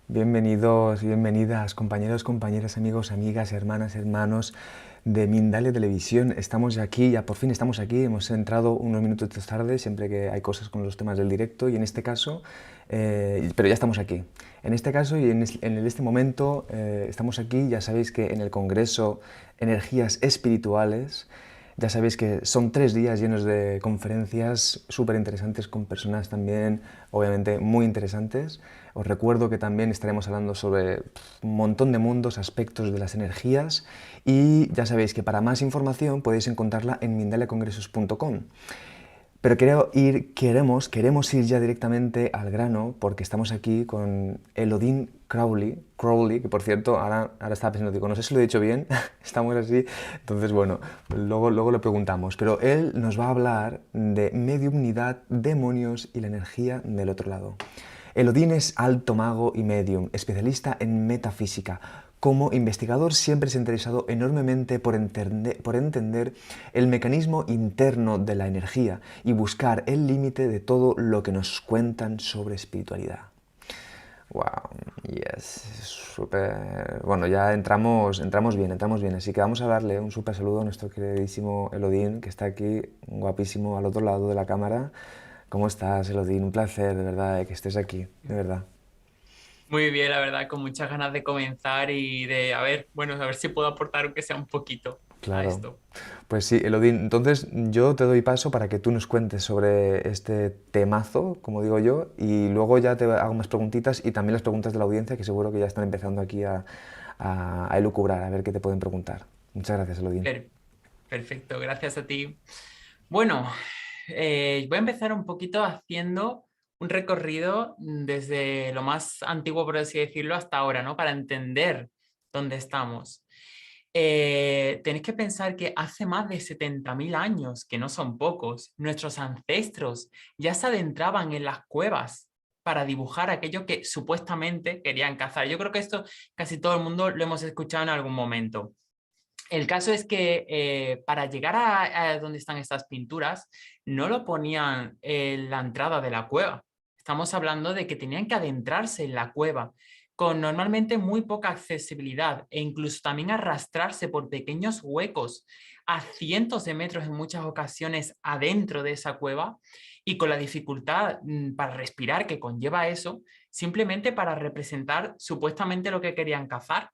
Bienvenidos y bienvenidas, compañeros, compañeras, amigos, amigas, hermanas, hermanos de Mindalia Televisión. Estamos aquí, ya por fin estamos aquí. Hemos entrado unos minutos tarde, siempre que hay cosas con los temas del directo, y en este caso, pero ya estamos aquí. En este caso y en este momento estamos aquí. Ya sabéis que en el Congreso Energías Espirituales, ya sabéis que son 3 días llenos de conferencias súper interesantes con personas también, obviamente, muy interesantes. Os recuerdo que también estaremos hablando sobre un montón de mundos, aspectos de las energías, y ya sabéis que para más información podéis encontrarla en mindaliacongresos.com. Pero queremos ir ya directamente al grano, porque estamos aquí con Elodie Crowley, que por cierto, ahora estaba pensando, digo, no sé si lo he dicho bien, estamos así, entonces bueno, luego lo preguntamos. Pero él nos va a hablar de mediumnidad, demonios y la energía del otro lado. Elodín es alto mago y medium, especialista en metafísica. Como investigador siempre se ha interesado enormemente por entender el mecanismo interno de la energía y buscar el límite de todo lo que nos cuentan sobre espiritualidad. Wow, yes, súper. Bueno, ya entramos bien, así que vamos a darle un súper saludo a nuestro queridísimo Elodín, que está aquí, guapísimo, al otro lado de la cámara. ¿Cómo estás, Elodín? Un placer, de verdad, que estés aquí, de verdad. Muy bien, la verdad, con muchas ganas de comenzar y de, a ver si puedo aportar aunque sea un poquito a Claro. esto. Pues sí, Elodín, entonces yo te doy paso para que tú nos cuentes sobre este temazo, como digo yo, y luego ya te hago más preguntitas y también las preguntas de la audiencia, que seguro que ya están empezando aquí a elucubrar, a ver qué te pueden preguntar. Muchas gracias, Elodín. Per- Perfecto, gracias a ti. Bueno, voy a empezar un poquito haciendo un recorrido desde lo más antiguo, por así decirlo, hasta ahora, ¿no? Para entender dónde estamos. Tenéis que pensar que hace más de 70.000 años, que no son pocos, nuestros ancestros ya se adentraban en las cuevas para dibujar aquello que supuestamente querían cazar. Yo creo que esto casi todo el mundo lo hemos escuchado en algún momento. El caso es que para llegar a donde están estas pinturas, no lo ponían en la entrada de la cueva. Estamos hablando de que tenían que adentrarse en la cueva, con normalmente muy poca accesibilidad e incluso también arrastrarse por pequeños huecos a cientos de metros en muchas ocasiones adentro de esa cueva y con la dificultad para respirar que conlleva eso, simplemente para representar supuestamente lo que querían cazar.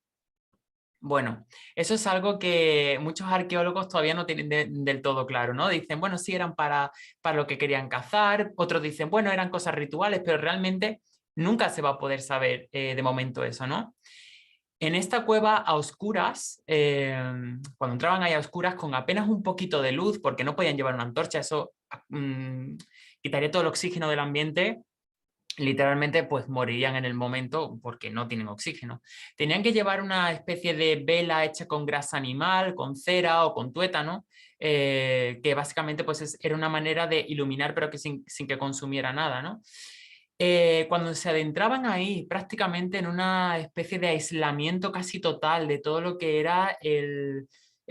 Bueno, eso es algo que muchos arqueólogos todavía no tienen del todo claro, ¿no? Dicen, bueno, sí eran para lo que querían cazar, otros dicen, bueno, eran cosas rituales, pero realmente nunca se va a poder saber de momento eso, ¿no? En esta cueva a oscuras, cuando entraban ahí a oscuras con apenas un poquito de luz, porque no podían llevar una antorcha, eso quitaría todo el oxígeno del ambiente, literalmente pues morirían en el momento porque no tienen oxígeno. Tenían que llevar una especie de vela hecha con grasa animal, con cera o con tuétano, que básicamente pues era una manera de iluminar pero que sin que consumiera nada, ¿no? Cuando se adentraban ahí prácticamente en una especie de aislamiento casi total de todo lo que era el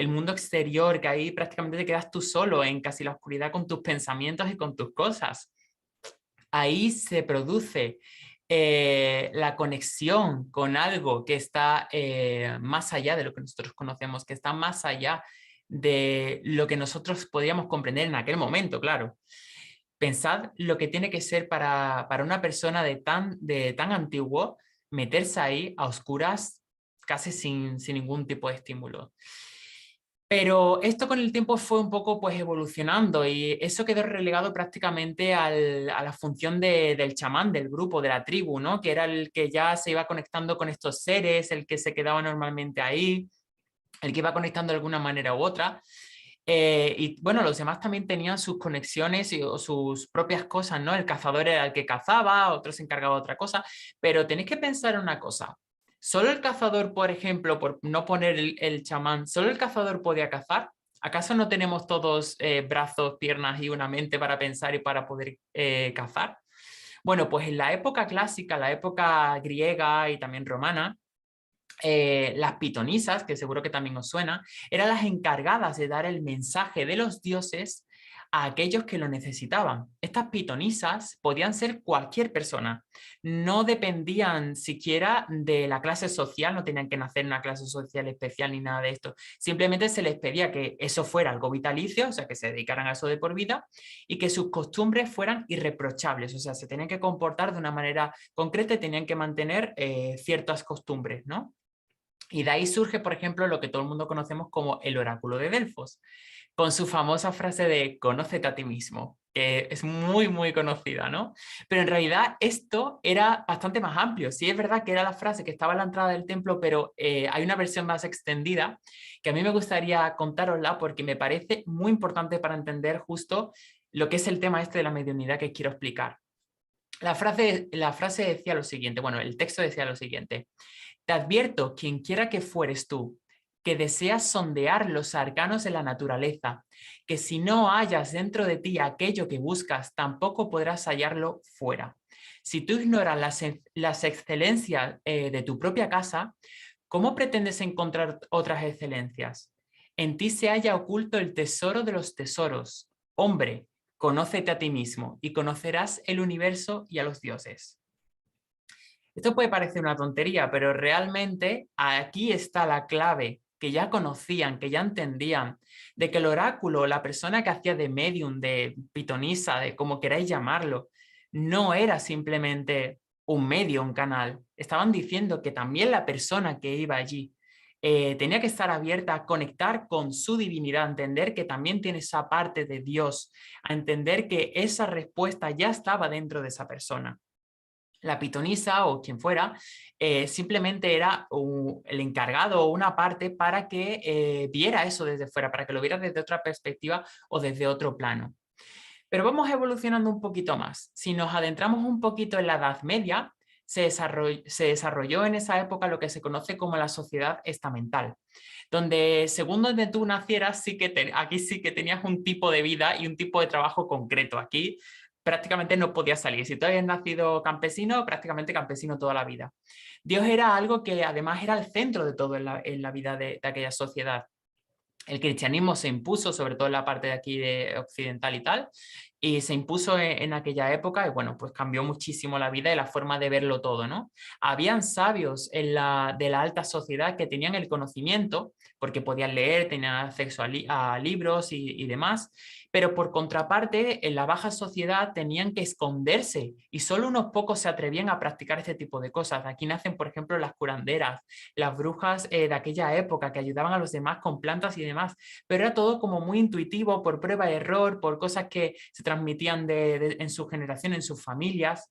mundo exterior, que ahí prácticamente te quedas tú solo en casi la oscuridad con tus pensamientos y con tus cosas. Ahí se produce la conexión con algo que está más allá de lo que nosotros conocemos, que está más allá de lo que nosotros podíamos comprender en aquel momento, claro. Pensad lo que tiene que ser para una persona de tan antiguo meterse ahí a oscuras casi sin ningún tipo de estímulo. Pero esto con el tiempo fue un poco pues evolucionando y eso quedó relegado prácticamente a la función del chamán del grupo, de la tribu, ¿no? Que era el que ya se iba conectando con estos seres, el que se quedaba normalmente ahí, el que iba conectando de alguna manera u otra. Y bueno, los demás también tenían sus conexiones o sus propias cosas, ¿no? El cazador era el que cazaba, otro se encargaba de otra cosa, pero tenéis que pensar en una cosa. ¿Solo el cazador, por ejemplo, por no poner el chamán, solo el cazador podía cazar? ¿Acaso no tenemos todos brazos, piernas y una mente para pensar y para poder cazar? Bueno, pues en la época clásica, la época griega y también romana, las pitonisas, que seguro que también os suena, eran las encargadas de dar el mensaje de los dioses a aquellos que lo necesitaban. Estas pitonisas podían ser cualquier persona, no dependían siquiera de la clase social, no tenían que nacer en una clase social especial ni nada de esto. Simplemente se les pedía que eso fuera algo vitalicio, o sea, que se dedicaran a eso de por vida y que sus costumbres fueran irreprochables, o sea, se tenían que comportar de una manera concreta y tenían que mantener ciertas costumbres, ¿no? Y de ahí surge, por ejemplo, lo que todo el mundo conocemos como el oráculo de Delfos, con su famosa frase de "conócete a ti mismo", que es muy, muy conocida, ¿no? Pero en realidad esto era bastante más amplio. Sí es verdad que era la frase que estaba en la entrada del templo, pero hay una versión más extendida que a mí me gustaría contárosla porque me parece muy importante para entender justo lo que es el tema este de la mediunidad que quiero explicar. La frase decía lo siguiente, bueno, el texto decía lo siguiente: te advierto, quien quiera que fueres tú, que deseas sondear los arcanos de la naturaleza, que si no hallas dentro de ti aquello que buscas, tampoco podrás hallarlo fuera. Si tú ignoras las excelencias de tu propia casa, ¿cómo pretendes encontrar otras excelencias? En ti se halla oculto el tesoro de los tesoros. Hombre, conócete a ti mismo y conocerás el universo y a los dioses. Esto puede parecer una tontería, pero realmente aquí está la clave que ya conocían, que ya entendían, de que el oráculo, la persona que hacía de medium, de pitonisa, de como queráis llamarlo, no era simplemente un medio, un canal. Estaban diciendo que también la persona que iba allí tenía que estar abierta a conectar con su divinidad, a entender que también tiene esa parte de Dios, a entender que esa respuesta ya estaba dentro de esa persona. La pitonisa o quien fuera simplemente era el encargado o una parte para que viera eso desde fuera, para que lo viera desde otra perspectiva o desde otro plano. Pero vamos evolucionando un poquito más. Si nos adentramos un poquito en la Edad Media, se desarrolló en esa época lo que se conoce como la sociedad estamental, donde según donde tú nacieras, aquí sí que tenías un tipo de vida y un tipo de trabajo concreto. Aquí prácticamente no podías salir. Si tú habías nacido campesino, prácticamente campesino toda la vida. Dios era algo que además era el centro de todo en la vida de aquella sociedad. El cristianismo se impuso, sobre todo en la parte de aquí de occidental y tal, y se impuso en aquella época y bueno, pues cambió muchísimo la vida y la forma de verlo todo, ¿no? Habían sabios de la alta sociedad que tenían el conocimiento, porque podían leer, tenían acceso a libros y demás, pero por contraparte, en la baja sociedad tenían que esconderse y solo unos pocos se atrevían a practicar este tipo de cosas. Aquí nacen, por ejemplo, las curanderas, las brujas de aquella época que ayudaban a los demás con plantas y demás, pero era todo como muy intuitivo, por prueba y error, por cosas que se transmitían en su generación, en sus familias.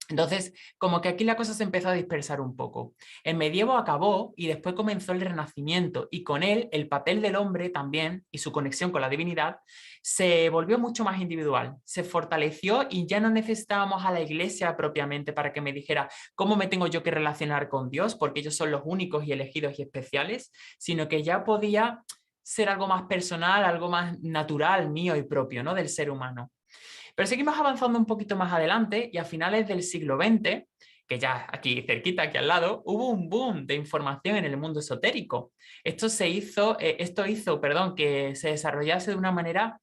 Entonces, como que aquí la cosa se empezó a dispersar un poco. El medievo acabó y después comenzó el Renacimiento y con él el papel del hombre también y su conexión con la divinidad se volvió mucho más individual, se fortaleció y ya no necesitábamos a la iglesia propiamente para que me dijera cómo me tengo yo que relacionar con Dios, porque ellos son los únicos y elegidos y especiales, sino que ya podía ser algo más personal, algo más natural, mío y propio, ¿no? Del ser humano. Pero seguimos avanzando un poquito más adelante y a finales del siglo XX, que ya aquí cerquita, aquí al lado, hubo un boom de información en el mundo esotérico. Esto hizo, perdón, que se desarrollase de una manera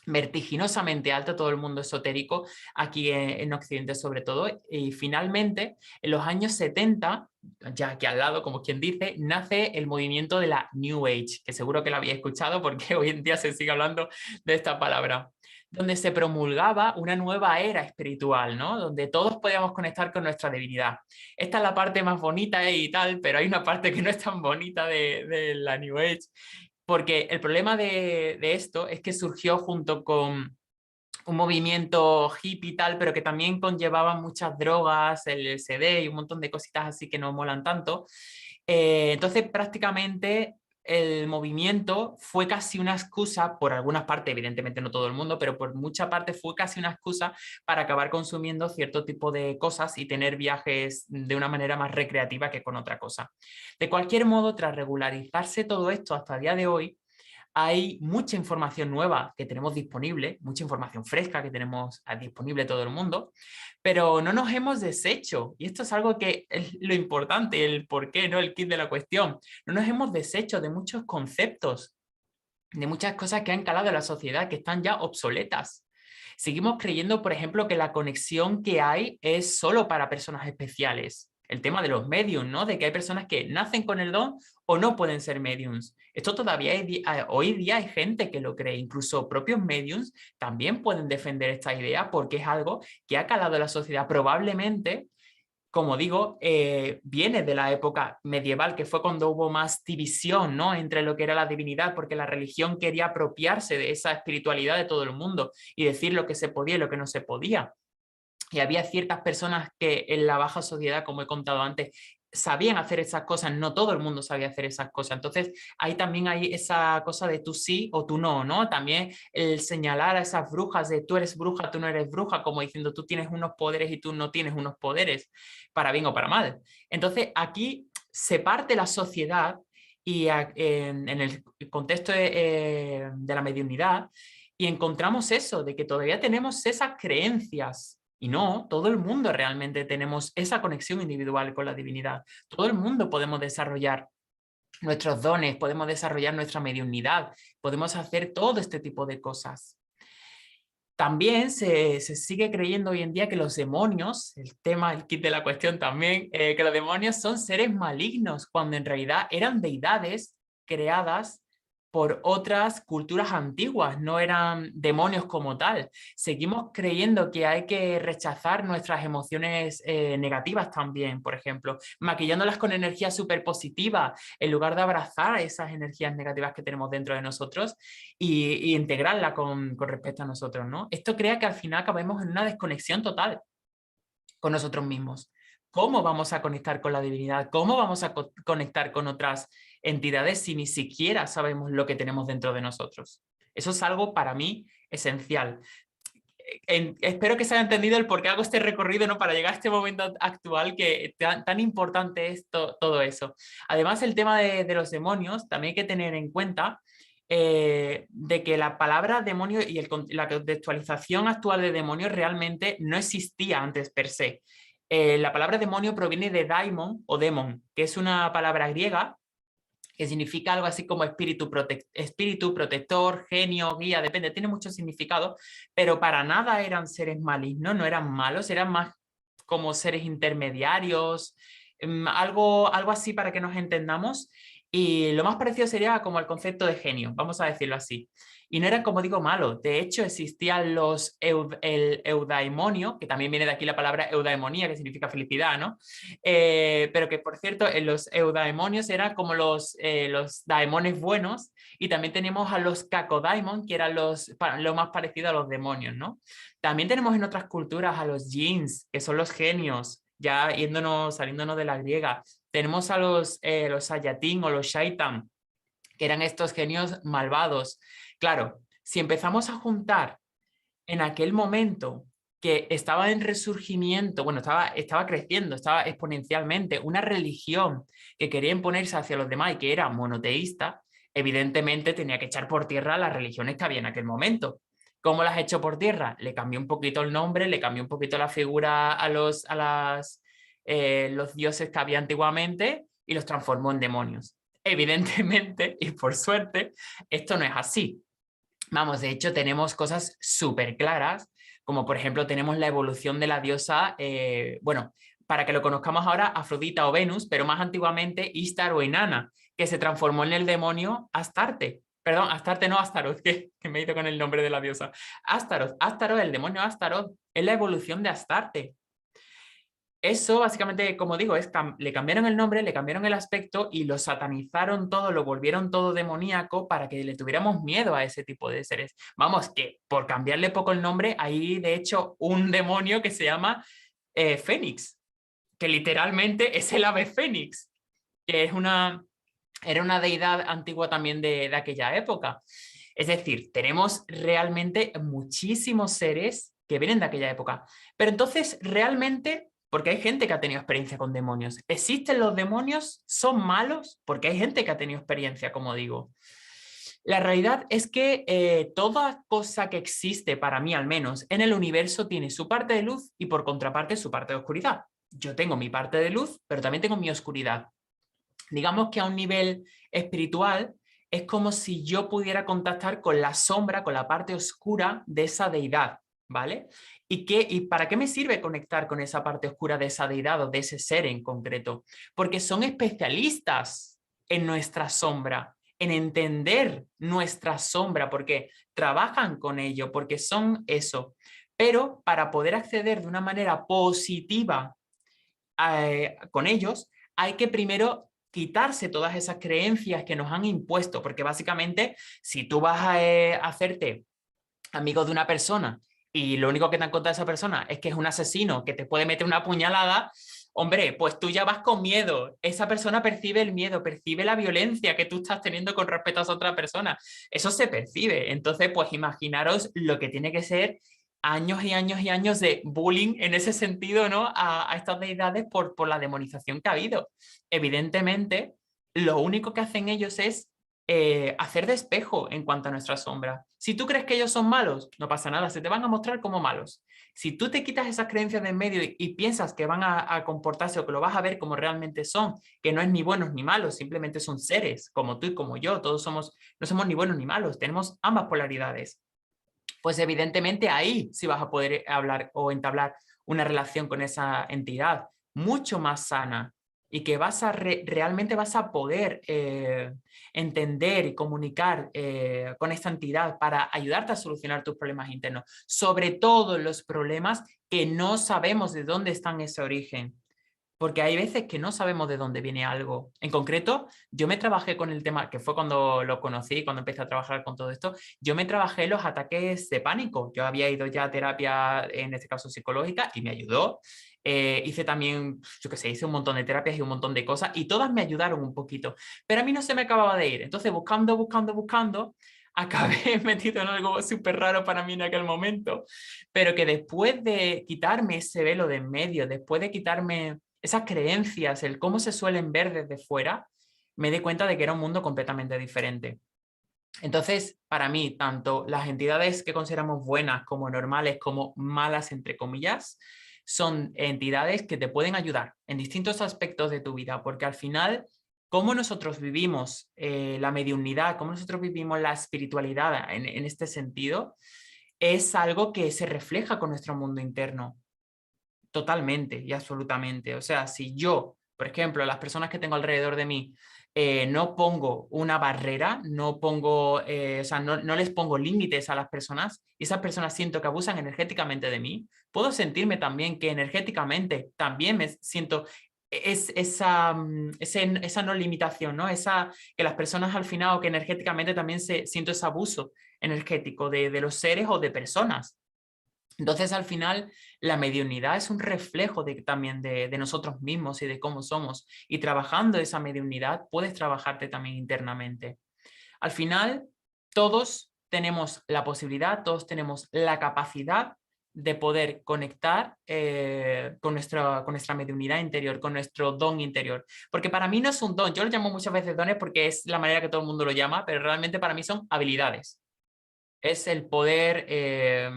vertiginosamente alta todo el mundo esotérico, aquí en Occidente sobre todo, y finalmente en los años 70, ya aquí al lado, como quien dice, nace el movimiento de la New Age, que seguro que lo había escuchado porque hoy en día se sigue hablando de esta palabra, donde se promulgaba una nueva era espiritual, ¿no? Donde todos podíamos conectar con nuestra divinidad. Esta es la parte más bonita y tal, pero hay una parte que no es tan bonita de la New Age, porque el problema de esto es que surgió junto con un movimiento hippie y tal, pero que también conllevaba muchas drogas, el LSD y un montón de cositas así que no molan tanto. Entonces, prácticamente el movimiento fue casi una excusa, por algunas partes, evidentemente no todo el mundo, pero por mucha parte fue casi una excusa para acabar consumiendo cierto tipo de cosas y tener viajes de una manera más recreativa que con otra cosa. De cualquier modo, tras regularizarse todo esto hasta el día de hoy, hay mucha información nueva que tenemos disponible, mucha información fresca que tenemos disponible todo el mundo, pero no nos hemos deshecho. Y esto es algo que es lo importante, el por qué, ¿no? El kit de la cuestión. No nos hemos deshecho de muchos conceptos de muchas cosas que han calado en la sociedad, que están ya obsoletas. Seguimos creyendo, por ejemplo, que la conexión que hay es solo para personas especiales. El tema de los mediums, ¿no? De que hay personas que nacen con el don o no pueden ser mediums. Esto todavía hoy día hay gente que lo cree. Incluso propios mediums también pueden defender esta idea porque es algo que ha calado en la sociedad. Probablemente, como digo, viene de la época medieval, que fue cuando hubo más división, ¿no?, entre lo que era la divinidad, porque la religión quería apropiarse de esa espiritualidad de todo el mundo y decir lo que se podía y lo que no se podía. Y había ciertas personas que en la baja sociedad, como he contado antes, sabían hacer esas cosas, no todo el mundo sabía hacer esas cosas. Entonces, ahí también hay esa cosa de tú sí o tú no, ¿no? También el señalar a esas brujas de tú eres bruja, tú no eres bruja, como diciendo tú tienes unos poderes y tú no tienes unos poderes, para bien o para mal. Entonces, aquí se parte la sociedad y en el contexto de la mediunidad y encontramos eso, de que todavía tenemos esas creencias. Y no, todo el mundo realmente tenemos esa conexión individual con la divinidad. Todo el mundo podemos desarrollar nuestros dones, podemos desarrollar nuestra mediunidad, podemos hacer todo este tipo de cosas. También se sigue creyendo hoy en día que los demonios, el tema, el kit de la cuestión también, que los demonios son seres malignos, cuando en realidad eran deidades creadas por otras culturas antiguas, no eran demonios como tal. Seguimos creyendo que hay que rechazar nuestras emociones negativas también, por ejemplo, maquillándolas con energía súper positiva, en lugar de abrazar esas energías negativas que tenemos dentro de nosotros y integrarla con respecto a nosotros, ¿no? Esto crea que al final acabemos en una desconexión total con nosotros mismos. ¿Cómo vamos a conectar con la divinidad? ¿Cómo vamos a conectar con otras entidades si ni siquiera sabemos lo que tenemos dentro de nosotros? Eso es algo para mí esencial. Espero que se haya entendido el por qué hago este recorrido, ¿no?, para llegar a este momento actual que tan importante es todo eso. Además, el tema de los demonios, también hay que tener en cuenta de que la palabra demonio y la contextualización actual de demonio realmente no existía antes per se. La palabra demonio proviene de daimon o demon, que es una palabra griega que significa algo así como espíritu protector, genio, guía, depende, tiene mucho significado, pero para nada eran seres malignos, no eran malos, eran más como seres intermediarios, algo así para que nos entendamos. Y lo más parecido sería como el concepto de genio, vamos a decirlo así. Y no eran, como digo, malos. De hecho, existían el eudaimonio, que también viene de aquí la palabra eudaimonía, que significa felicidad, ¿no? Pero que, por cierto, en los eudaimonios eran como los daemones buenos, y también tenemos a los kakodaimon, que eran lo más parecido a los demonios, ¿no? También tenemos en otras culturas a los jinns, que son los genios, ya saliéndonos de la griega. Tenemos a los Sayatin o los Shaitan, que eran estos genios malvados. Claro, si empezamos a juntar en aquel momento que estaba en resurgimiento, bueno, estaba creciendo, estaba exponencialmente, una religión que quería imponerse hacia los demás y que era monoteísta, evidentemente tenía que echar por tierra las religiones que había en aquel momento. ¿Cómo las echó por tierra? Le cambió un poquito el nombre, le cambió un poquito la figura los dioses que había antiguamente y los transformó en demonios. Evidentemente, y por suerte, esto no es así. Vamos, de hecho tenemos cosas súper claras, como por ejemplo tenemos la evolución de la diosa, bueno, para que lo conozcamos ahora, Afrodita o Venus, pero más antiguamente Ishtar o Inanna, que se transformó en el demonio Astarte. Perdón, Astarte no, Astaroth, que me he ido con el nombre de la diosa. Astaroth, el demonio Astaroth, es la evolución de Astarte. Eso básicamente, como digo, le cambiaron el nombre, le cambiaron el aspecto y lo satanizaron todo, lo volvieron todo demoníaco para que le tuviéramos miedo a ese tipo de seres. Vamos, que por cambiarle poco el nombre, hay de hecho un demonio que se llama Fénix, que literalmente es el ave Fénix, que era una deidad antigua también de aquella época. Es decir, tenemos realmente muchísimos seres que vienen de aquella época. Pero entonces, realmente, porque hay gente que ha tenido experiencia con demonios, ¿existen los demonios? ¿Son malos? Porque hay gente que ha tenido experiencia, como digo. La realidad es que toda cosa que existe, para mí al menos, en el universo tiene su parte de luz y por contraparte su parte de oscuridad. Yo tengo mi parte de luz, pero también tengo mi oscuridad. Digamos que a un nivel espiritual, es como si yo pudiera contactar con la sombra, con la parte oscura de esa deidad, ¿vale? ¿Y para qué me sirve conectar con esa parte oscura de esa deidad o de ese ser en concreto? Porque son especialistas en nuestra sombra, en entender nuestra sombra, porque trabajan con ello, porque son eso. Pero para poder acceder de una manera positiva con ellos, hay que primero quitarse todas esas creencias que nos han impuesto, porque básicamente si tú vas a hacerte amigo de una persona y lo único que te han contado de esa persona es que es un asesino que te puede meter una puñalada, hombre, pues tú ya vas con miedo. Esa persona percibe el miedo, percibe la violencia que tú estás teniendo con respecto a esa otra persona. Eso se percibe. Entonces, pues imaginaros lo que tiene que ser años y años y años de bullying en ese sentido, ¿no? A estas deidades por la demonización que ha habido. Evidentemente, lo único que hacen ellos es hacer de espejo en cuanto a nuestra sombra. Si tú crees que ellos son malos, no pasa nada, se te van a mostrar como malos. Si tú te quitas esas creencias de en medio y piensas que van a comportarse o que lo vas a ver como realmente son, que no es ni buenos ni malos, simplemente son seres como tú y como yo, todos somos, no somos ni buenos ni malos, tenemos ambas polaridades. Pues evidentemente ahí sí vas a poder hablar o entablar una relación con esa entidad mucho más sana y que realmente vas a poder entender y comunicar con esta entidad para ayudarte a solucionar tus problemas internos, sobre todo los problemas que no sabemos de dónde están ese origen. Porque hay veces que no sabemos de dónde viene algo. En concreto, yo me trabajé con el tema, que fue cuando lo conocí, cuando empecé a trabajar con todo esto, yo me trabajé los ataques de pánico. Yo había ido ya a terapia, en este caso psicológica, y me ayudó. Hice también, yo qué sé, hice un montón de terapias y un montón de cosas, y todas me ayudaron un poquito. Pero a mí no se me acababa de ir. Entonces, buscando, acabé metido en algo súper raro para mí en aquel momento, pero que después de quitarme ese velo de en medio, después de quitarme esas creencias, el cómo se suelen ver desde fuera, me di cuenta de que era un mundo completamente diferente. Entonces, para mí, tanto las entidades que consideramos buenas como normales, como malas, entre comillas, son entidades que te pueden ayudar en distintos aspectos de tu vida, porque al final, cómo nosotros vivimos la mediunidad, cómo nosotros vivimos la espiritualidad en este sentido, es algo que se refleja con nuestro mundo interno. Totalmente y absolutamente. O sea, si yo, por ejemplo, las personas que tengo alrededor de mí, no pongo una barrera, no pongo, o sea, no les pongo límites a las personas y esas personas siento que abusan energéticamente de mí, puedo sentirme también que energéticamente también me siento esa no limitación, ¿no? Que las personas al final o que energéticamente también siento ese abuso energético de los seres o de personas. Entonces, al final, la mediunidad es un reflejo también de nosotros mismos y de cómo somos. Y trabajando esa mediunidad, puedes trabajarte también internamente. Al final, todos tenemos la posibilidad, todos tenemos la capacidad de poder conectar con nuestra mediunidad interior, con nuestro don interior. Porque para mí no es un don, yo lo llamo muchas veces dones porque es la manera que todo el mundo lo llama, pero realmente para mí son habilidades. Es el poder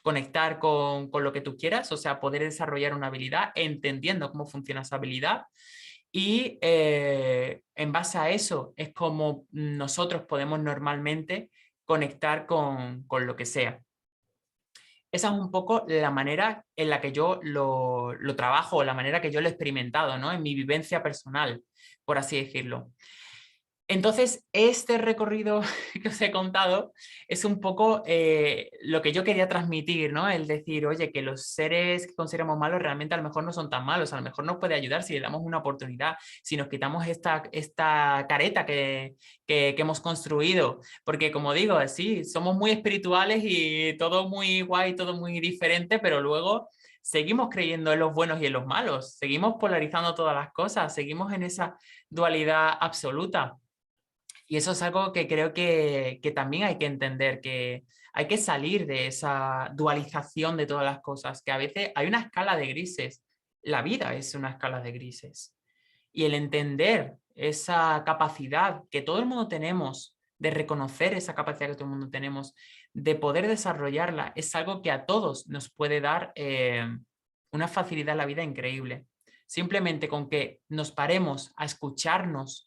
conectar con lo que tú quieras, o sea, poder desarrollar una habilidad entendiendo cómo funciona esa habilidad y en base a eso es como nosotros podemos normalmente conectar con lo que sea. Esa es un poco la manera en la que yo lo trabajo, la manera que yo lo he experimentado, ¿no? En mi vivencia personal, por así decirlo. Entonces, este recorrido que os he contado es un poco lo que yo quería transmitir, ¿no? El decir, oye, que los seres que consideramos malos realmente a lo mejor no son tan malos, a lo mejor nos puede ayudar si le damos una oportunidad, si nos quitamos esta careta que hemos construido, porque como digo, sí, somos muy espirituales y todo muy guay, todo muy diferente, pero luego seguimos creyendo en los buenos y en los malos, seguimos polarizando todas las cosas, seguimos en esa dualidad absoluta. Y eso es algo que creo que también hay que entender, que hay que salir de esa dualización de todas las cosas, que a veces hay una escala de grises. La vida es una escala de grises. Y el entender esa capacidad que todo el mundo tenemos, de reconocer esa capacidad que todo el mundo tenemos, de poder desarrollarla, es algo que a todos nos puede dar una facilidad en la vida increíble. Simplemente con que nos paremos a escucharnos,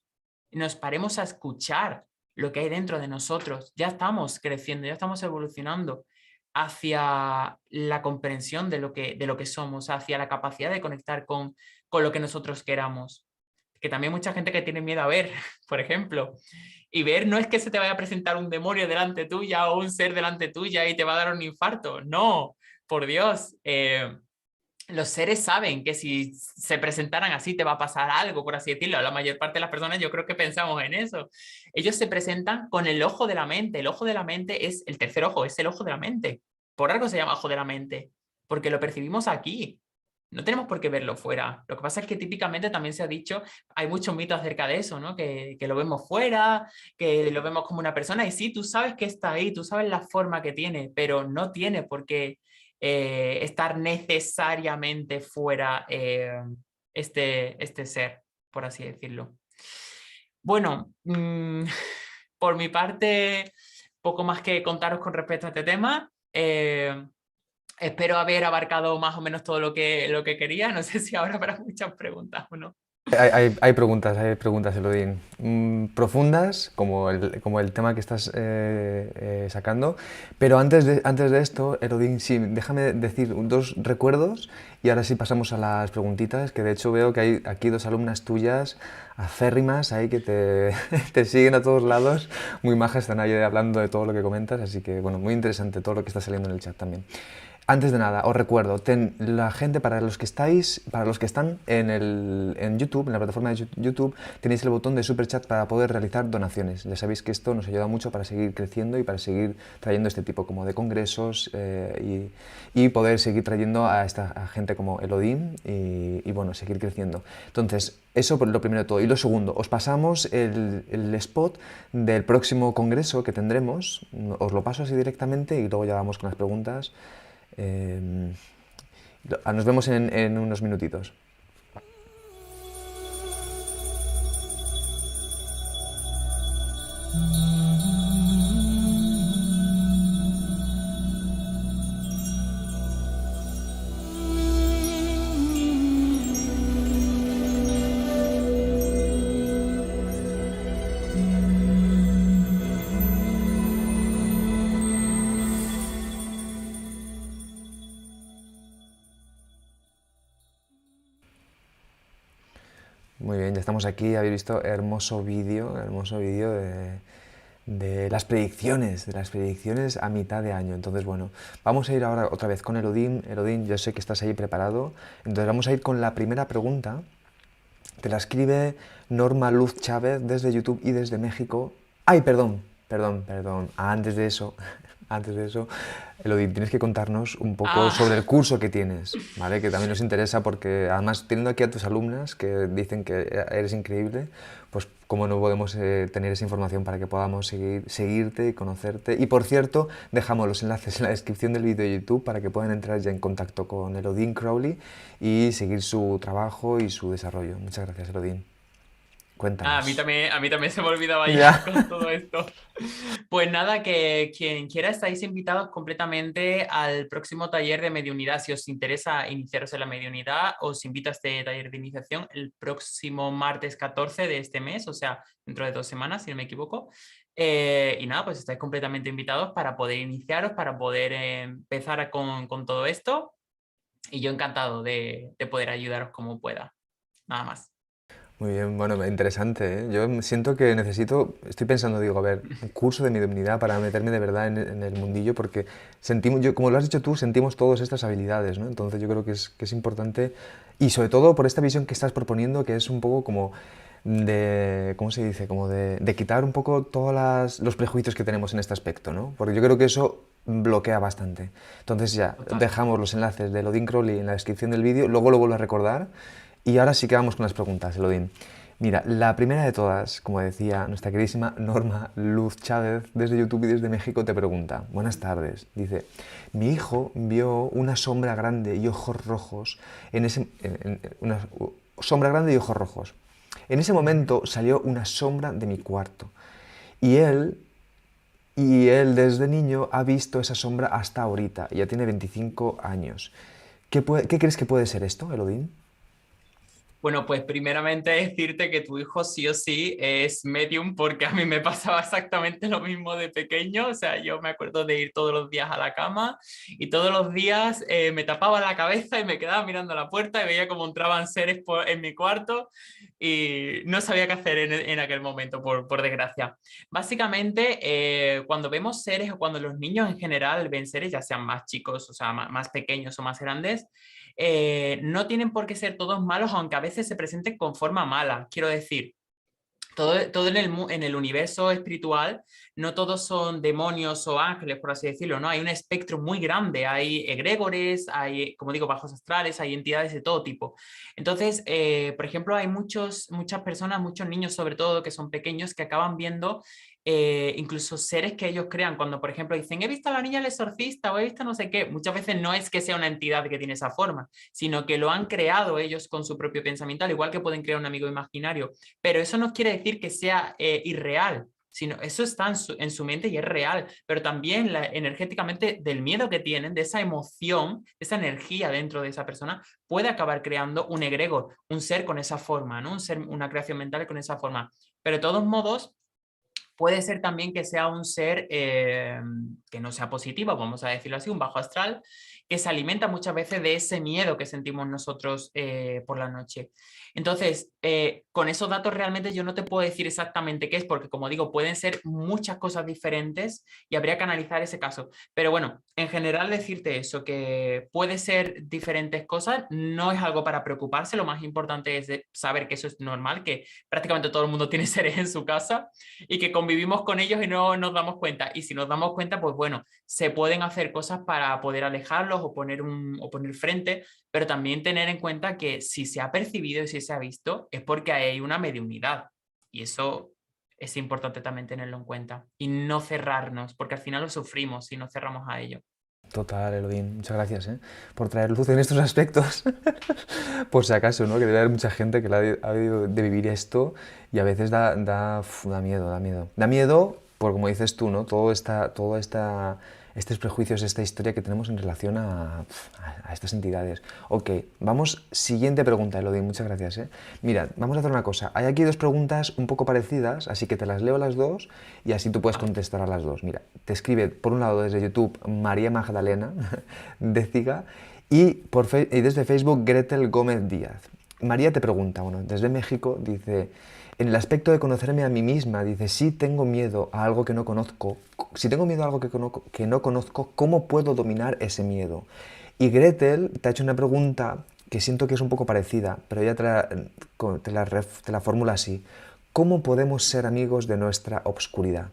nos paremos a escuchar lo que hay dentro de nosotros. Ya estamos creciendo, ya estamos evolucionando hacia la comprensión de lo que somos, hacia la capacidad de conectar con lo que nosotros queramos. Que también hay mucha gente que tiene miedo a ver, por ejemplo. Y ver no es que se te vaya a presentar un demonio delante tuya o un ser delante tuya y te va a dar un infarto. No, por Dios. Los seres saben que si se presentaran así te va a pasar algo, por así decirlo. La mayor parte de las personas yo creo que pensamos en eso. Ellos se presentan con el ojo de la mente. El ojo de la mente es el tercer ojo, es el ojo de la mente. Por algo se llama ojo de la mente, porque lo percibimos aquí. No tenemos por qué verlo fuera. Lo que pasa es que típicamente también se ha dicho, hay muchos mitos acerca de eso, ¿no? Que lo vemos fuera, que lo vemos como una persona y sí, tú sabes que está ahí, tú sabes la forma que tiene, pero no tiene por qué estar necesariamente fuera este ser, por así decirlo. Bueno, por mi parte, poco más que contaros con respecto a este tema. Espero haber abarcado más o menos todo lo que quería. No sé si ahora habrá muchas preguntas o no. Hay preguntas, Elodín. Profundas, como el tema que estás sacando. Pero antes de esto, Elodín, sí, déjame decir dos recuerdos y ahora sí pasamos a las preguntitas, que de hecho veo que hay aquí dos alumnas tuyas acérrimas ahí que te siguen a todos lados. Muy majas, están ahí hablando de todo lo que comentas, así que bueno, muy interesante todo lo que está saliendo en el chat también. Antes de nada, os recuerdo, la gente, para los que están en YouTube, en la plataforma de YouTube, tenéis el botón de Super Chat para poder realizar donaciones. Ya sabéis que esto nos ayuda mucho para seguir creciendo y para seguir trayendo este tipo como de congresos y poder seguir trayendo a esta gente como Elodín y bueno, seguir creciendo. Entonces, eso por lo primero de todo. Y lo segundo, os pasamos el spot del próximo congreso que tendremos, os lo paso así directamente y luego ya vamos con las preguntas. Nos vemos en unos minutitos. Muy bien, ya estamos aquí, habéis visto hermoso vídeo de las predicciones a mitad de año. Entonces, bueno, vamos a ir ahora otra vez con Elodín. Elodín, yo sé que estás ahí preparado. Entonces vamos a ir con la primera pregunta. Te la escribe Norma Luz Chávez desde YouTube y desde México. ¡Ay, perdón! Antes de eso, Elodín, tienes que contarnos un poco Ah, sobre el curso que tienes, ¿vale? Que también nos interesa porque, además, teniendo aquí a tus alumnas que dicen que eres increíble, pues cómo no podemos tener esa información para que podamos seguirte y conocerte. Y, por cierto, dejamos los enlaces en la descripción del vídeo de YouTube para que puedan entrar ya en contacto con Elodín Crowley y seguir su trabajo y su desarrollo. Muchas gracias, Elodín. Cuéntanos. a mí también se me olvidaba ya Ya. con todo esto. Pues nada, que quien quiera estáis invitados completamente al próximo taller de mediunidad. Si os interesa iniciaros en la mediunidad, os invito a este taller de iniciación el próximo martes 14 de este mes, o sea, dentro de 2 semanas, si no me equivoco. Y nada, pues estáis completamente invitados para poder iniciaros, para poder empezar con todo esto. Y yo encantado de poder ayudaros como pueda. Nada más. Muy bien, bueno, interesante, ¿eh? Yo siento que estoy pensando, digo, a ver, un curso de mediunidad para meterme de verdad en el mundillo, porque sentimos, como lo has dicho tú, sentimos todas estas habilidades, ¿no? Entonces yo creo que es importante, y sobre todo por esta visión que estás proponiendo, que es un poco como de, ¿cómo se dice? Como de quitar un poco todos los prejuicios que tenemos en este aspecto, ¿no? Porque yo creo que eso bloquea bastante. Entonces ya, Total. dejamos los enlaces de Elodín Crowley en la descripción del vídeo, luego lo vuelvo a recordar. Y ahora sí que vamos con las preguntas, Elodín. Mira, la primera de todas, como decía nuestra queridísima Norma Luz Chávez, desde YouTube y desde México, te pregunta, buenas tardes, dice, mi hijo vio una sombra grande y ojos rojos, una sombra grande y ojos rojos. En ese Ujú. momento salió una sombra de mi cuarto y él desde niño ha visto esa sombra hasta ahorita, ya tiene 25 años. ¿Qué crees que puede ser esto, Elodín? Bueno, pues primeramente decirte que tu hijo sí o sí es medium, porque a mí me pasaba exactamente lo mismo de pequeño. O sea, yo me acuerdo de ir todos los días a la cama y todos los días me tapaba la cabeza y me quedaba mirando a la puerta y veía cómo entraban seres en mi cuarto y no sabía qué hacer en aquel momento, por desgracia. Básicamente, cuando vemos seres o cuando los niños en general ven seres, ya sean más chicos, o sea, más pequeños o más grandes, no tienen por qué ser todos malos, aunque a veces se presenten con forma mala. Quiero decir, todo en el universo espiritual, no todos son demonios o ángeles, por así decirlo, ¿no? Hay un espectro muy grande, hay egregores, hay, como digo, bajos astrales, hay entidades de todo tipo. Entonces, por ejemplo, hay muchas personas, muchos niños sobre todo, que son pequeños, que acaban viendo incluso seres que ellos crean, cuando por ejemplo dicen, he visto a la niña el exorcista o he visto no sé qué, muchas veces no es que sea una entidad que tiene esa forma, sino que lo han creado ellos con su propio pensamiento, al igual que pueden crear un amigo imaginario, pero eso no quiere decir que sea irreal, sino eso está en su mente y es real, pero también energéticamente del miedo que tienen, de esa emoción, de esa energía dentro de esa persona, puede acabar creando un egregor, un ser con esa forma, ¿no? Un ser, una creación mental con esa forma. Pero de todos modos, puede ser también que sea un ser que no sea positivo, vamos a decirlo así, un bajo astral, que se alimenta muchas veces de ese miedo que sentimos nosotros por la noche. Entonces, con esos datos realmente yo no te puedo decir exactamente qué es, porque como digo, pueden ser muchas cosas diferentes y habría que analizar ese caso. Pero bueno, en general decirte eso, que puede ser diferentes cosas, no es algo para preocuparse, lo más importante es saber que eso es normal, que prácticamente todo el mundo tiene seres en su casa y que convivimos con ellos y no nos damos cuenta. Y si nos damos cuenta, pues bueno, se pueden hacer cosas para poder alejarlos o poner frente, pero también tener en cuenta que si se ha percibido y si se ha visto, es porque hay una mediunidad. Y eso es importante también tenerlo en cuenta. Y no cerrarnos, porque al final lo sufrimos si no cerramos a ello. Total, Elodín, muchas gracias, por traer luz en estos aspectos. Por si acaso, ¿no? Que debe haber mucha gente que ha debido de vivir esto y a veces da miedo, da miedo. Da miedo por, como dices tú, ¿no? Estos prejuicios, esta historia que tenemos en relación a estas entidades. Ok, vamos, siguiente pregunta, Elodín, muchas gracias, Mira, vamos a hacer una cosa. Hay aquí dos preguntas un poco parecidas, así que te las leo las dos y así tú puedes contestar a las dos. Mira, te escribe, por un lado, desde YouTube, María Magdalena de Ciga y desde Facebook, Gretel Gómez Díaz. María te pregunta, bueno, desde México, dice, en el aspecto de conocerme a mí misma, dice, si tengo miedo a algo que no conozco, si tengo miedo a algo que no conozco, ¿cómo puedo dominar ese miedo? Y Gretel te ha hecho una pregunta que siento que es un poco parecida, pero ella te la formula así. ¿Cómo podemos ser amigos de nuestra obscuridad?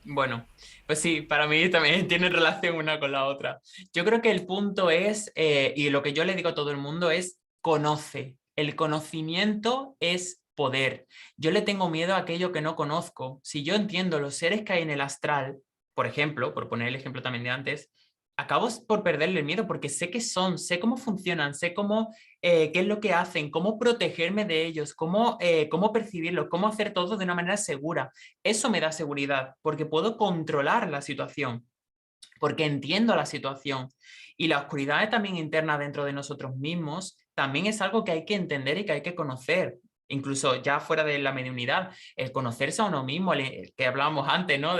Bueno, pues sí, para mí también tiene relación una con la otra. Yo creo que el punto es, y lo que yo le digo a todo el mundo es, conoce. El conocimiento es poder. Yo le tengo miedo a aquello que no conozco. Si yo entiendo los seres que hay en el astral, por ejemplo, por poner el ejemplo también de antes, acabo por perderle el miedo porque sé qué son, sé cómo funcionan, sé cómo, qué es lo que hacen, cómo protegerme de ellos, cómo percibirlos, cómo hacer todo de una manera segura. Eso me da seguridad, porque puedo controlar la situación, porque entiendo la situación. Y la oscuridad también interna dentro de nosotros mismos también es algo que hay que entender y que hay que conocer. Incluso ya fuera de la mediunidad, el conocerse a uno mismo, el que hablábamos antes, ¿no?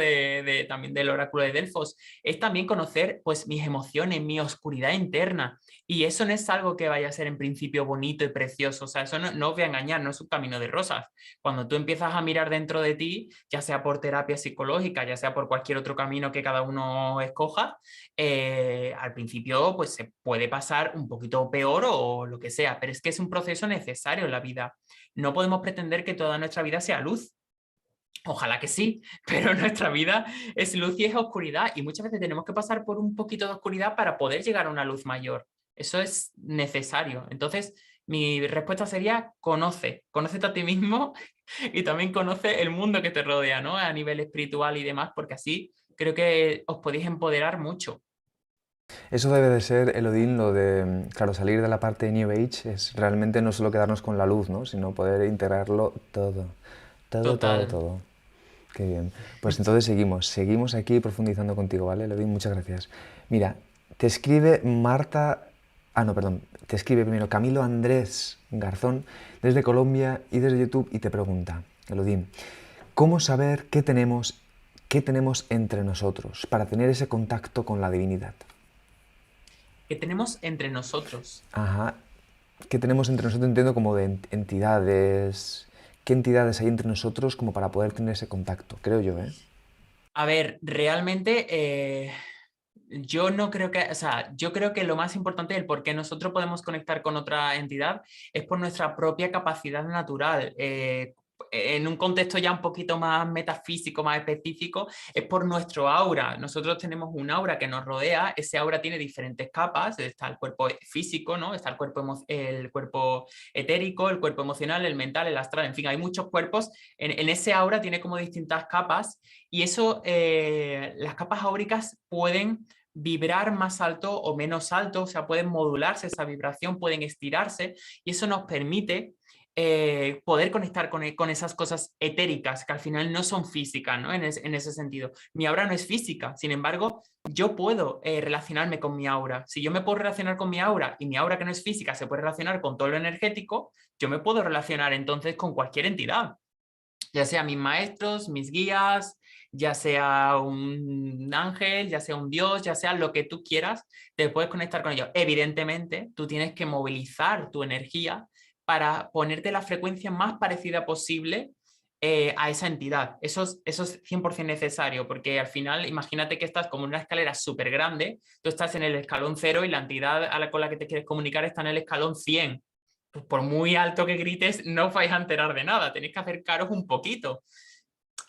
También del oráculo de Delfos, es también conocer pues mis emociones, mi oscuridad interna. Y eso no es algo que vaya a ser en principio bonito y precioso. O sea, eso no os voy a engañar, no es un camino de rosas. Cuando tú empiezas a mirar dentro de ti, ya sea por terapia psicológica, ya sea por cualquier otro camino que cada uno escoja, al principio pues se puede pasar un poquito peor o lo que sea, pero es que es un proceso necesario en la vida. No podemos pretender que toda nuestra vida sea luz. Ojalá que sí, pero nuestra vida es luz y es oscuridad y muchas veces tenemos que pasar por un poquito de oscuridad para poder llegar a una luz mayor. Eso es necesario. Entonces, mi respuesta sería conócete a ti mismo y también conoce el mundo que te rodea, ¿no? A nivel espiritual y demás, porque así creo que os podéis empoderar mucho. Eso debe de ser, Elodín, lo de, claro, salir de la parte de New Age es realmente no solo quedarnos con la luz, ¿no? Sino poder integrarlo todo. Todo, todo, Total. todo. Qué bien. Pues entonces seguimos aquí profundizando contigo, ¿vale, Elodín? Muchas gracias. Mira, te escribe Marta Ah, no, perdón. Te escribe primero Camilo Andrés Garzón desde Colombia y desde YouTube y te pregunta, Elodín, ¿cómo saber qué tenemos entre nosotros para tener ese contacto con la divinidad? Que tenemos entre nosotros. Ajá. ¿Qué tenemos entre nosotros? Entiendo como de entidades. ¿Qué entidades hay entre nosotros como para poder tener ese contacto? Creo yo, ¿eh? A ver, realmente yo no creo que, o sea, yo creo que lo más importante del por qué nosotros podemos conectar con otra entidad es por nuestra propia capacidad natural. En un contexto ya un poquito más metafísico, más específico, es por nuestro aura. Nosotros tenemos un aura que nos rodea, ese aura tiene diferentes capas, está el cuerpo físico, ¿no? Está el cuerpo etérico, el cuerpo emocional, el mental, el astral, en fin, hay muchos cuerpos. En ese aura tiene como distintas capas y eso, las capas áuricas pueden vibrar más alto o menos alto, o sea, pueden modularse esa vibración, pueden estirarse y eso nos permite poder conectar con esas cosas etéricas que al final no son físicas, ¿no? En ese sentido. Mi aura no es física, sin embargo, yo puedo relacionarme con mi aura. Si yo me puedo relacionar con mi aura y mi aura que no es física se puede relacionar con todo lo energético, yo me puedo relacionar entonces con cualquier entidad, ya sea mis maestros, mis guías, ya sea un ángel, ya sea un dios, ya sea lo que tú quieras, te puedes conectar con ellos. Evidentemente, tú tienes que movilizar tu energía para ponerte la frecuencia más parecida posible a esa entidad. Eso es 100% necesario, porque al final, imagínate que estás como en una escalera súper grande, tú estás en el escalón 0 y la entidad con la que te quieres comunicar está en el escalón 100. Pues por muy alto que grites, no os vais a enterar de nada, tenéis que acercaros un poquito.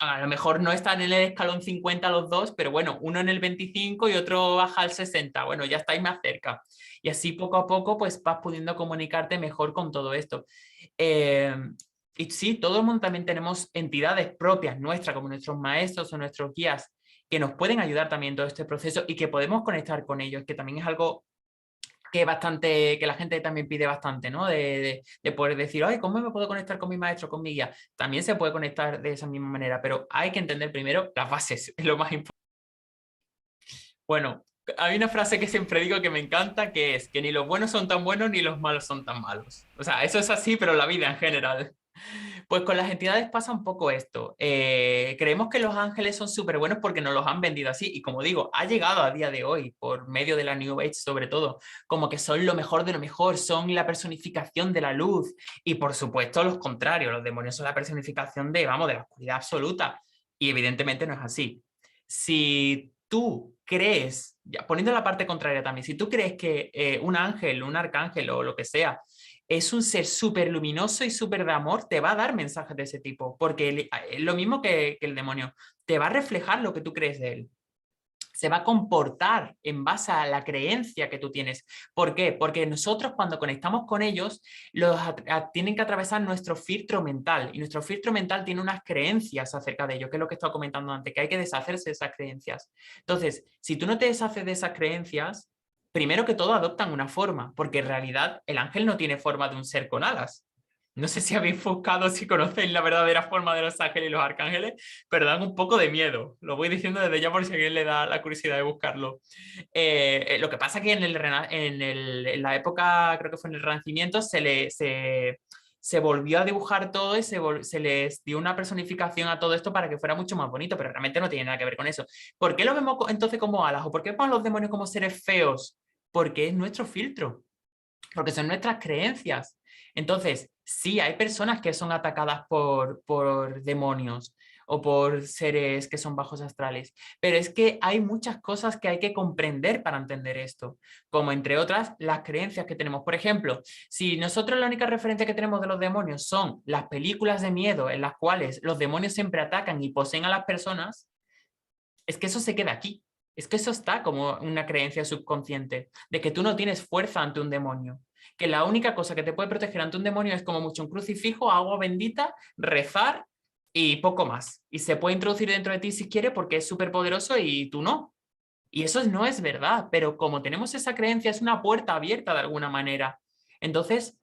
A lo mejor no están en el escalón 50 los dos, pero bueno, uno en el 25 y otro baja al 60. Bueno, ya estáis más cerca. Y así poco a poco pues vas pudiendo comunicarte mejor con todo esto. Eh, y sí, todo el mundo también tenemos entidades propias nuestras, como nuestros maestros o nuestros guías, que nos pueden ayudar también en todo este proceso y que podemos conectar con ellos, que también es algo que la gente también pide bastante, ¿no? De poder decir, ay, ¿cómo me puedo conectar con mi maestro, con mi guía? También se puede conectar de esa misma manera, pero hay que entender primero las bases, es lo más importante. Bueno, hay una frase que siempre digo que me encanta, que es que ni los buenos son tan buenos ni los malos son tan malos. O sea, eso es así, pero la vida en general. Pues con las entidades pasa un poco esto. Creemos que los ángeles son súper buenos porque nos los han vendido así. Y como digo, ha llegado a día de hoy, por medio de la New Age sobre todo, como que son lo mejor de lo mejor, son la personificación de la luz. Y por supuesto, los contrarios, los demonios son la personificación de, vamos, de la oscuridad absoluta. Y evidentemente no es así. Si tú crees, ya, poniendo la parte contraria también, si tú crees que un ángel, un arcángel o lo que sea, es un ser súper luminoso y súper de amor, te va a dar mensajes de ese tipo, porque es lo mismo que el demonio, te va a reflejar lo que tú crees de él. Se va a comportar en base a la creencia que tú tienes. ¿Por qué? Porque nosotros cuando conectamos con ellos, tienen que atravesar nuestro filtro mental y nuestro filtro mental tiene unas creencias acerca de ello, que es lo que estaba comentando antes, que hay que deshacerse de esas creencias. Entonces, si tú no te deshaces de esas creencias, primero que todo adoptan una forma, porque en realidad el ángel no tiene forma de un ser con alas. No sé si habéis buscado, si conocéis la verdadera forma de los ángeles y los arcángeles, pero dan un poco de miedo. Lo voy diciendo desde ya por si a alguien le da la curiosidad de buscarlo. Lo que pasa es que en la época, creo que fue en el Renacimiento, se volvió a dibujar todo y se les dio una personificación a todo esto para que fuera mucho más bonito, pero realmente no tiene nada que ver con eso. ¿Por qué lo vemos entonces como alas? ¿O por qué vemos a los demonios como seres feos? Porque es nuestro filtro, porque son nuestras creencias. Entonces, sí, hay personas que son atacadas por demonios o por seres que son bajos astrales, pero es que hay muchas cosas que hay que comprender para entender esto, como entre otras las creencias que tenemos. Por ejemplo, si nosotros la única referencia que tenemos de los demonios son las películas de miedo en las cuales los demonios siempre atacan y poseen a las personas, es que eso se queda aquí. Es que eso está como una creencia subconsciente, de que tú no tienes fuerza ante un demonio, que la única cosa que te puede proteger ante un demonio es como mucho un crucifijo, agua bendita, rezar y poco más. Y se puede introducir dentro de ti si quiere porque es súper poderoso y tú no. Y eso no es verdad, pero como tenemos esa creencia es una puerta abierta de alguna manera. Entonces,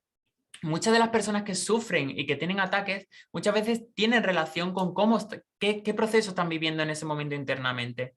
muchas de las personas que sufren y que tienen ataques, muchas veces tienen relación con qué proceso están viviendo en ese momento internamente.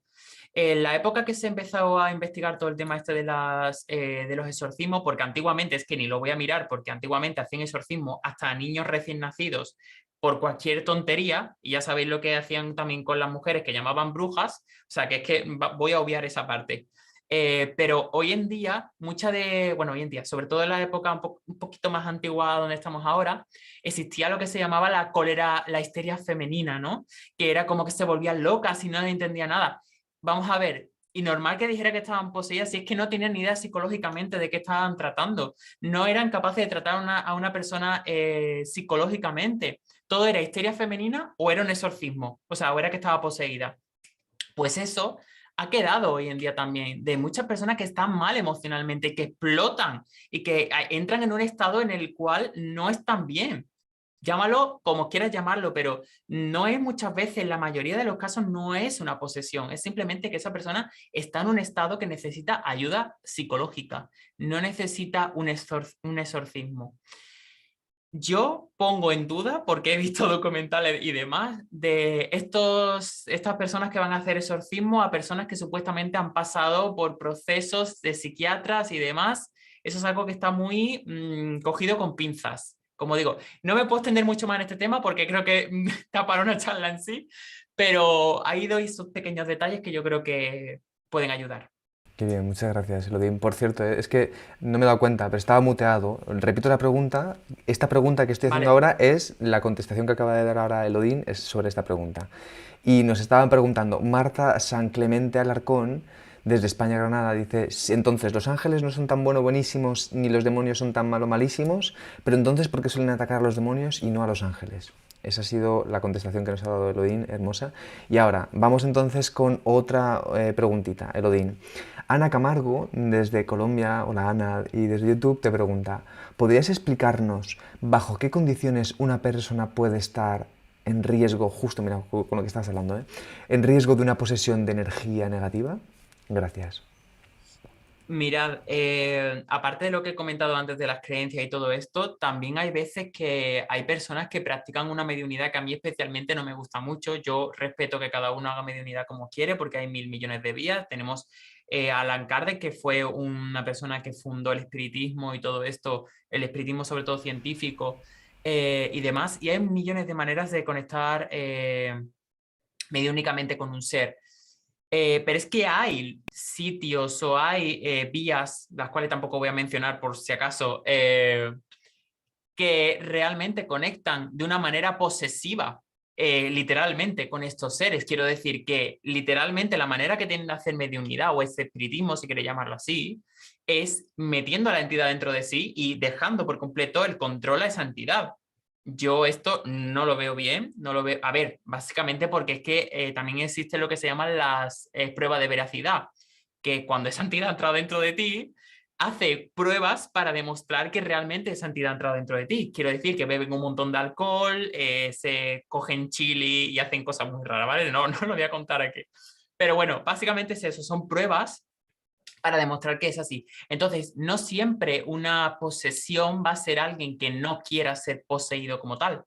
En la época que se empezó a investigar todo el tema este de los exorcismos, porque antiguamente, es que ni lo voy a mirar, porque antiguamente hacían exorcismo hasta a niños recién nacidos por cualquier tontería, y ya sabéis lo que hacían también con las mujeres que llamaban brujas, o sea que es que voy a obviar esa parte. Pero hoy en día, bueno, hoy en día, sobre todo en la época un poquito más antigua donde estamos ahora, existía lo que se llamaba la cólera, la histeria femenina, ¿no? Que era como que se volvían locas y no entendía nada. Vamos a ver, y normal que dijera que estaban poseídas si es que no tenían ni idea psicológicamente de qué estaban tratando. No eran capaces de tratar a una persona psicológicamente. Todo era histeria femenina o era un exorcismo, o sea, o era que estaba poseída. Pues eso ha quedado hoy en día también de muchas personas que están mal emocionalmente, que explotan y que entran en un estado en el cual no están bien. Llámalo como quieras llamarlo, pero no es muchas veces, en la mayoría de los casos no es una posesión, es simplemente que esa persona está en un estado que necesita ayuda psicológica, no necesita un exorcismo. Yo pongo en duda, porque he visto documentales y demás, de estas personas que van a hacer exorcismo a personas que supuestamente han pasado por procesos de psiquiatras y demás. Eso es algo que está muy cogido con pinzas. Como digo, no me puedo extender mucho más en este tema porque creo que está para una charla en sí, pero ahí doy esos pequeños detalles que yo creo que pueden ayudar. Qué bien, muchas gracias, Elodín. Por cierto, es que no me he dado cuenta, pero estaba muteado. Repito la pregunta. Esta pregunta que estoy haciendo Vale, ahora es la contestación que acaba de dar ahora Elodín, es sobre esta pregunta. Y nos estaban preguntando, Marta San Clemente Alarcón, desde España, Granada, dice, entonces, los ángeles no son tan buenísimos, ni los demonios son tan malísimos, pero entonces, ¿por qué suelen atacar a los demonios y no a los ángeles? Esa ha sido la contestación que nos ha dado Elodín, hermosa. Y ahora, vamos entonces con otra preguntita, Elodín. Ana Camargo, desde Colombia, hola Ana, y desde YouTube te pregunta, ¿podrías explicarnos bajo qué condiciones una persona puede estar en riesgo, justo mira, con lo que estás hablando, en riesgo de una posesión de energía negativa? Gracias. mirad, aparte de lo que he comentado antes de las creencias y todo esto, también hay veces que hay personas que practican una mediunidad que a mí especialmente no me gusta mucho. Yo respeto que cada uno haga mediunidad como quiere porque hay 1.000 millones de vías. Tenemos a Allan Kardec, que fue una persona que fundó el espiritismo y todo esto, el espiritismo sobre todo científico y demás. Y hay millones de maneras de conectar mediúnicamente con un ser. Pero es que hay sitios o hay vías, las cuales tampoco voy a mencionar por si acaso, que realmente conectan de una manera posesiva, literalmente, con estos seres. Quiero decir que literalmente la manera que tienen de hacer mediunidad o ese espiritismo, si queréis llamarlo así, es metiendo a la entidad dentro de sí y dejando por completo el control a esa entidad. Yo esto no lo veo bien, no lo veo. A ver, básicamente porque es que también existe lo que se llaman las pruebas de veracidad, que cuando esa entidad ha entrado dentro de ti, hace pruebas para demostrar que realmente esa entidad ha entrado dentro de ti. Quiero decir que beben un montón de alcohol, se cogen chili y hacen cosas muy raras, ¿vale? No, no lo voy a contar aquí. Pero bueno, básicamente es eso, son pruebas para demostrar que es así. Entonces, no siempre una posesión va a ser alguien que no quiera ser poseído como tal.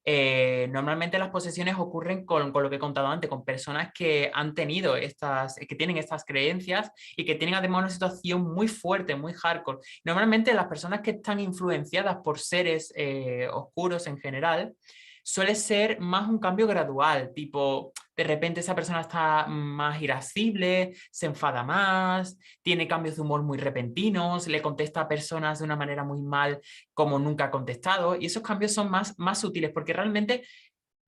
Normalmente las posesiones ocurren con lo que he contado antes, con personas que han tenido que tienen estas creencias y que tienen además una situación muy fuerte, muy hardcore. Normalmente las personas que están influenciadas por seres oscuros en general, suele ser más un cambio gradual, tipo, de repente esa persona está más irascible, se enfada más, tiene cambios de humor muy repentinos, le contesta a personas de una manera muy mal como nunca ha contestado, y esos cambios son más sutiles, porque realmente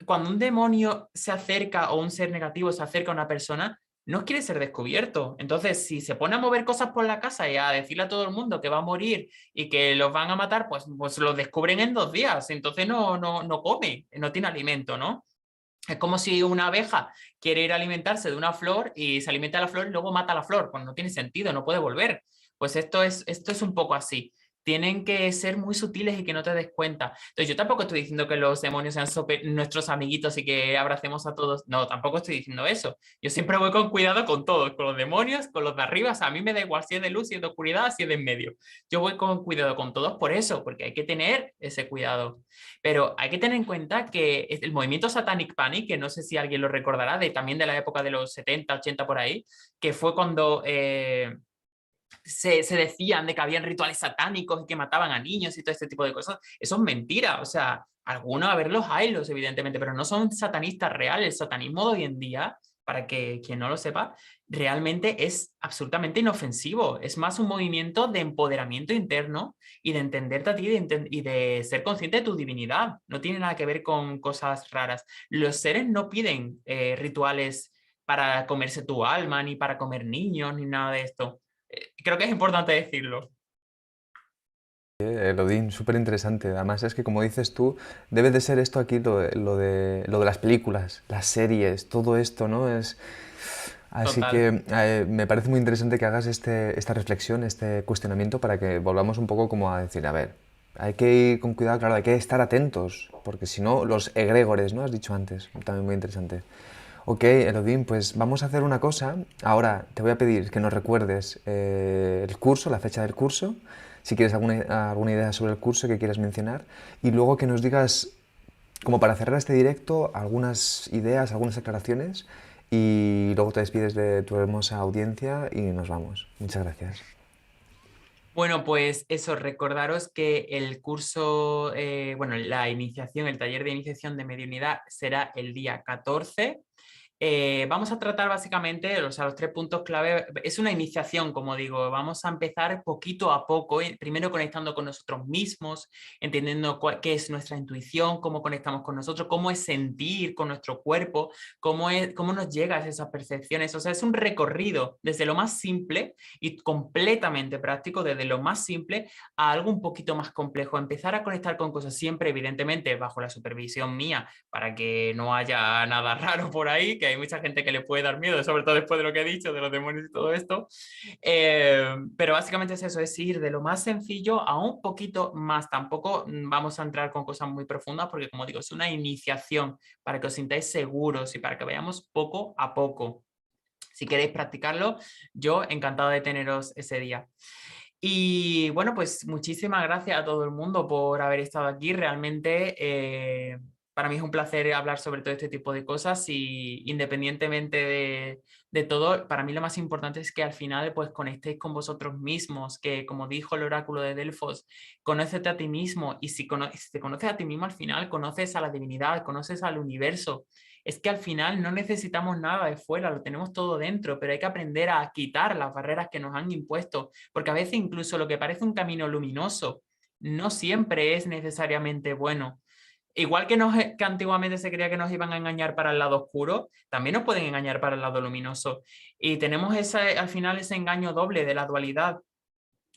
cuando un demonio se acerca o un ser negativo se acerca a una persona, no quiere ser descubierto. Entonces, si se pone a mover cosas por la casa y a decirle a todo el mundo que va a morir y que los van a matar, pues los descubren en 2 días. Entonces no come, no tiene alimento, ¿no? Es como si una abeja quiere ir a alimentarse de una flor y se alimenta de la flor y luego mata a la flor. Pues no tiene sentido, no puede volver. Pues esto es un poco así. tienen que ser muy sutiles y que no te des cuenta. Entonces, yo tampoco estoy diciendo que los demonios sean nuestros amiguitos y que abracemos a todos. No, tampoco estoy diciendo eso. Yo siempre voy con cuidado con todos, con los demonios, con los de arriba. O sea, a mí me da igual si es de luz, si es de oscuridad, si es de en medio. Yo voy con cuidado con todos por eso, porque hay que tener ese cuidado. Pero hay que tener en cuenta que el movimiento Satanic Panic, que no sé si alguien lo recordará, también de la época de los 70, 80 por ahí, que fue cuando se decían de que habían rituales satánicos y que mataban a niños y todo este tipo de cosas. Eso es mentira. O sea, algunos, a ver, los haylos, evidentemente, pero no son satanistas reales. El satanismo de hoy en día, para que quien no lo sepa, realmente es absolutamente inofensivo. Es más un movimiento de empoderamiento interno y de entenderte a ti y de ser consciente de tu divinidad. No tiene nada que ver con cosas raras. Los seres no piden rituales para comerse tu alma, ni para comer niños, ni nada de esto. Creo que es importante decirlo. Odín, súper interesante. Además es que como dices tú, debe de ser esto aquí lo de las películas, las series, todo esto, ¿no? Así Total. que me parece muy interesante que hagas esta reflexión, este cuestionamiento para que volvamos un poco como a decir, a ver, hay que ir con cuidado, claro, hay que estar atentos, porque si no, los egregores, ¿no? Has dicho antes, también muy interesante. Ok, Elodín, pues vamos a hacer una cosa. Ahora te voy a pedir que nos recuerdes el curso, la fecha del curso, si quieres alguna idea sobre el curso que quieras mencionar, y luego que nos digas, como para cerrar este directo, algunas ideas, algunas aclaraciones, y luego te despides de tu hermosa audiencia y nos vamos. Muchas gracias. Bueno, pues eso, recordaros que el curso, bueno, la iniciación, el taller de iniciación de mediunidad será el día 14. Vamos a tratar básicamente, o sea, los 3 puntos clave. Es una iniciación, como digo, vamos a empezar poquito a poco, primero conectando con nosotros mismos, entendiendo qué es nuestra intuición, cómo conectamos con nosotros, cómo es sentir con nuestro cuerpo, cómo nos llegan esas percepciones. O sea, es un recorrido desde lo más simple y completamente práctico, desde lo más simple a algo un poquito más complejo. Empezar a conectar con cosas siempre, evidentemente, bajo la supervisión mía, para que no haya nada raro por ahí, que hay mucha gente que le puede dar miedo, sobre todo después de lo que he dicho, de los demonios y todo esto. Pero básicamente es eso, es ir de lo más sencillo a un poquito más. Tampoco vamos a entrar con cosas muy profundas porque, como digo, es una iniciación para que os sintáis seguros y para que vayamos poco a poco. Si queréis practicarlo, yo encantado de teneros ese día. Y bueno, pues muchísimas gracias a todo el mundo por haber estado aquí. Realmente para mí es un placer hablar sobre todo este tipo de cosas y independientemente de todo, para mí lo más importante es que al final pues conectéis con vosotros mismos, que como dijo el oráculo de Delfos, conócete a ti mismo y si te conoces a ti mismo al final conoces a la divinidad, conoces al universo. Es que al final no necesitamos nada de fuera, lo tenemos todo dentro, pero hay que aprender a quitar las barreras que nos han impuesto, porque a veces incluso lo que parece un camino luminoso no siempre es necesariamente bueno. Igual que antiguamente se creía que nos iban a engañar para el lado oscuro, también nos pueden engañar para el lado luminoso. Y tenemos al final ese engaño doble de la dualidad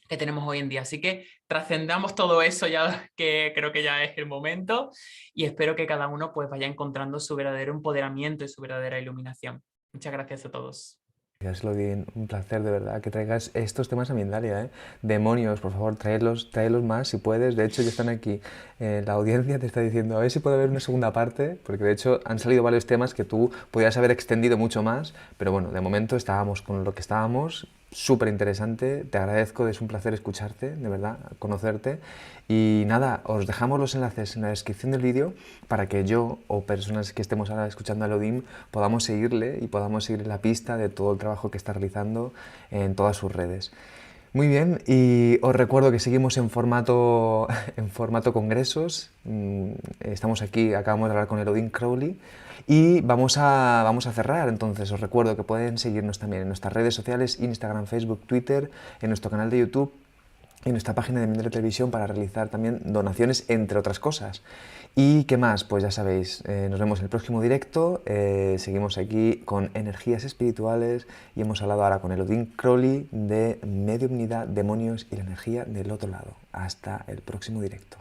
que tenemos hoy en día. Así que trascendamos todo eso ya, que creo que ya es el momento, y espero que cada uno pues vaya encontrando su verdadero empoderamiento y su verdadera iluminación. Muchas gracias a todos. Gracias, Lodin. Un placer de verdad que traigas estos temas a Mindalia, ¿eh? Demonios, por favor, tráelos más si puedes. De hecho, ya están aquí. La audiencia te está diciendo a ver si puede haber una segunda parte, porque de hecho han salido varios temas que tú podías haber extendido mucho más, pero bueno, de momento estábamos con lo que estábamos. Súper interesante, te agradezco, es un placer escucharte, de verdad, conocerte. Y nada, os dejamos los enlaces en la descripción del vídeo para que yo o personas que estemos ahora escuchando a Elodim podamos seguirle y podamos seguir la pista de todo el trabajo que está realizando en todas sus redes. Muy bien, y os recuerdo que seguimos en formato, en formato congresos. Estamos aquí, acabamos de hablar con Elodim Crowley y vamos a cerrar. Entonces os recuerdo que pueden seguirnos también en nuestras redes sociales, Instagram, Facebook, Twitter, en nuestro canal de YouTube, en nuestra página de Mindalia Televisión para realizar también donaciones, entre otras cosas. ¿Y qué más? Pues ya sabéis, nos vemos en el próximo directo, seguimos aquí con energías espirituales y hemos hablado ahora con Elodin Crowley de mediumnidad, demonios y la energía del otro lado. Hasta el próximo directo.